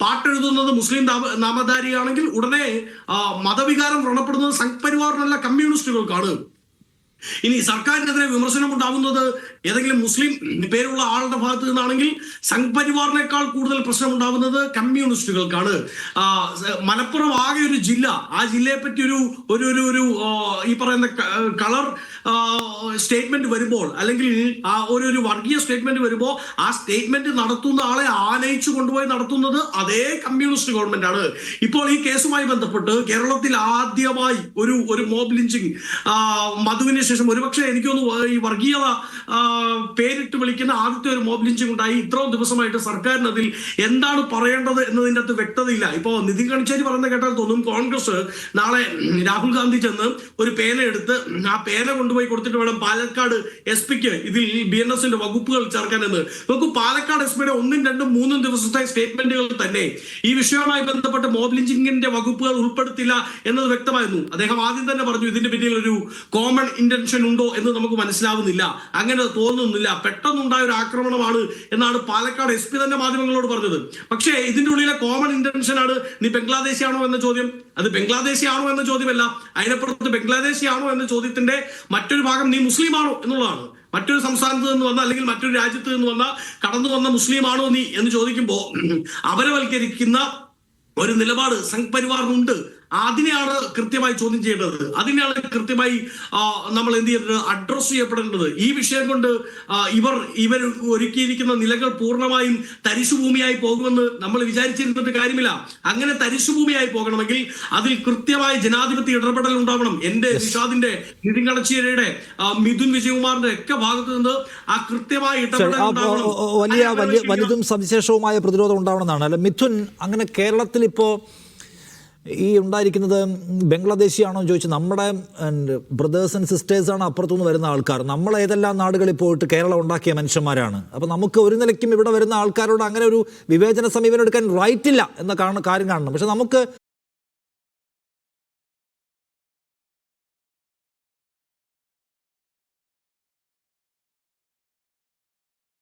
പാട്ടെഴുതുന്നത് മുസ്ലിം നാമധാരിയാണെങ്കിൽ ഉടനെ മതവികാരം വ്രണപ്പെടുന്നത് സംഘ് പരിവാറിനല്ല കമ്മ്യൂണിസ്റ്റുകൾക്കാണ്. ഇനി സർക്കാരിനെതിരെ വിമർശനം ഉണ്ടാകുന്നത് ഏതെങ്കിലും മുസ്ലിം പേരുള്ള ആളുടെ ഭാഗത്ത് നിന്നാണെങ്കിൽ സംഘ് പരിവാറിനേക്കാൾ കൂടുതൽ പ്രശ്നം ഉണ്ടാകുന്നത് കമ്മ്യൂണിസ്റ്റുകൾക്കാണ്. മലപ്പുറം ആകെ ഒരു ജില്ല, ആ ജില്ലയെ പറ്റി ഒരു ഈ പറയുന്ന കളർ സ്റ്റേറ്റ്മെന്റ് വരുമ്പോൾ, അല്ലെങ്കിൽ ആ ഒരു വർഗീയ സ്റ്റേറ്റ്മെന്റ് വരുമ്പോൾ ആ സ്റ്റേറ്റ്മെന്റ് നടത്തുന്ന ആളെ ആനയിച്ചു കൊണ്ടുപോയി നടത്തുന്നത് അതേ കമ്മ്യൂണിസ്റ്റ് ഗവൺമെന്റ് ആണ്. ഇപ്പോൾ ഈ കേസുമായി ബന്ധപ്പെട്ട് കേരളത്തിൽ ആദ്യമായി ഒരു മോബ് ലിഞ്ചിങ് മധുവിന് ശേഷം ഒരുപക്ഷെ എനിക്കൊന്ന് ഈ വർഗീയത പേരിട്ട് വിളിക്കുന്ന ആദ്യത്തെ ഒരു മോബ് ലിഞ്ചിങ് ഉണ്ടായി. ഇത്രയും ദിവസമായിട്ട് സർക്കാരിന് അതിൽ എന്താണ് പറയേണ്ടത് എന്നതിൻ്റെ അകത്ത് വ്യക്തതയില്ല. ഇപ്പോൾ നിതിൻ ഗഡ്കരി പറയുന്നത് കേട്ടാൽ തോന്നും കോൺഗ്രസ് നാളെ രാഹുൽ ഗാന്ധി ചെന്ന് ഒരു പേന എടുത്ത് ആ പേന കൊണ്ടുപോയി കൊടുത്തിട്ട് വേണം പാലക്കാട് SP-ക്ക് ഇതിൽ BNS-ന്റെ വകുപ്പുകൾ ചേർക്കാനെന്ന്. നോക്കൂ, പാലക്കാട് SP-യുടെ 1, 2, 3 ദിവസത്തെ സ്റ്റേറ്റ്മെന്റുകൾ തന്നെ ഈ വിഷയവുമായി ബന്ധപ്പെട്ട് മോബ് ലിഞ്ചിങ്ങിന്റെ വകുപ്പുകൾ ഉൾപ്പെടുത്തില്ല എന്നത് വ്യക്തമായിരുന്നു. അദ്ദേഹം ആദ്യം തന്നെ പറഞ്ഞു ഇതിന്റെ പിന്നിൽ ഒരു കോമൺ ഇന്റൻഷൻ ഉണ്ടോ എന്ന് നമുക്ക് മനസ്സിലാവുന്നില്ല, അങ്ങനെ തോന്നുന്നില്ല, പെട്ടെന്നുണ്ടായ ഒരു ആക്രമണമാണ് എന്നാണ് പാലക്കാട് SP തന്നെ മാധ്യമങ്ങളോട് പറഞ്ഞത്. പക്ഷേ ഇതിന്റെ ഉള്ളിലെ കോമൺ ഇന്റൻഷൻ ആണ് നീ ബംഗ്ലാദേശിയാണോ എന്ന ചോദ്യം. അത് ബംഗ്ലാദേശിയാണോ എന്ന ചോദ്യമല്ല, അതിനപ്പുറത്ത് ബംഗ്ലാദേശിയാണോ എന്ന ചോദ്യത്തിന്റെ മറ്റൊരു ഭാഗം നീ മുസ്ലിമാണോ എന്നുള്ളതാണ്. മറ്റൊരു സംസ്ഥാനത്ത് നിന്ന് വന്ന അല്ലെങ്കിൽ മറ്റൊരു രാജ്യത്ത് നിന്ന് വന്ന കടന്നു വന്ന മുസ്ലിമാണോ നീ എന്ന് ചോദിക്കുമ്പോൾ അപരവൽക്കരിക്കുന്ന ഒരു നിലപാട് സംഘ് പരിവാറിനുണ്ട്. അതിനെയാണ് കൃത്യമായി ചോദ്യം ചെയ്യേണ്ടത്, അതിനെയാണ് കൃത്യമായി നമ്മൾ എന്ത് ചെയ്യേണ്ടത്, അഡ്രസ് ചെയ്യപ്പെടേണ്ടത്. ഈ വിഷയം കൊണ്ട് ഇവർ ഒരുക്കിയിരിക്കുന്ന നിലകൾ പൂർണ്ണമായും തരിശുഭൂമിയായി പോകുമെന്ന് നമ്മൾ വിചാരിച്ചിരുന്നിട്ട് കാര്യമില്ല. അങ്ങനെ തരിശുഭൂമിയായി പോകണമെങ്കിൽ അതിൽ കൃത്യമായ ജനാധിപത്യ ഇടപെടൽ ഉണ്ടാവണം. എന്റെ നിഷാദിന്റെ, നിതിൻ ഗഡ്കരിയുടെ, മിഥുൻ വിജയകുമാറിന്റെ ഒക്കെ ഭാഗത്ത് നിന്ന് ആ കൃത്യമായ ഇടപെടൽ ഉണ്ടാവണം. വലുതും സവിശേഷവുമായ പ്രതിരോധം ഉണ്ടാവണമെന്നാണ്. അല്ല മിഥുൻ, അങ്ങനെ കേരളത്തിൽ ഇപ്പോ ഈ ഉണ്ടായിരിക്കുന്നത് ബംഗ്ലാദേശിയാണോ എന്ന് ചോദിച്ചാൽ നമ്മുടെ ബ്രദേഴ്സ് ആൻഡ് സിസ്റ്റേഴ്സാണ് അപ്പുറത്തുനിന്ന് വരുന്ന ആൾക്കാർ. നമ്മൾ ഏതെല്ലാം നാടുകളിൽ പോയിട്ട് കേരളം ഉണ്ടാക്കിയ മനുഷ്യന്മാരാണ്. അപ്പോൾ നമുക്ക് ഒരു നിലയ്ക്കും ഇവിടെ വരുന്ന ആൾക്കാരോട് അങ്ങനെ ഒരു വിവേചന സമീപനം എടുക്കാൻ റൈറ്റ് ഇല്ല എന്ന കാര്യം കാണണം. പക്ഷെ നമുക്ക്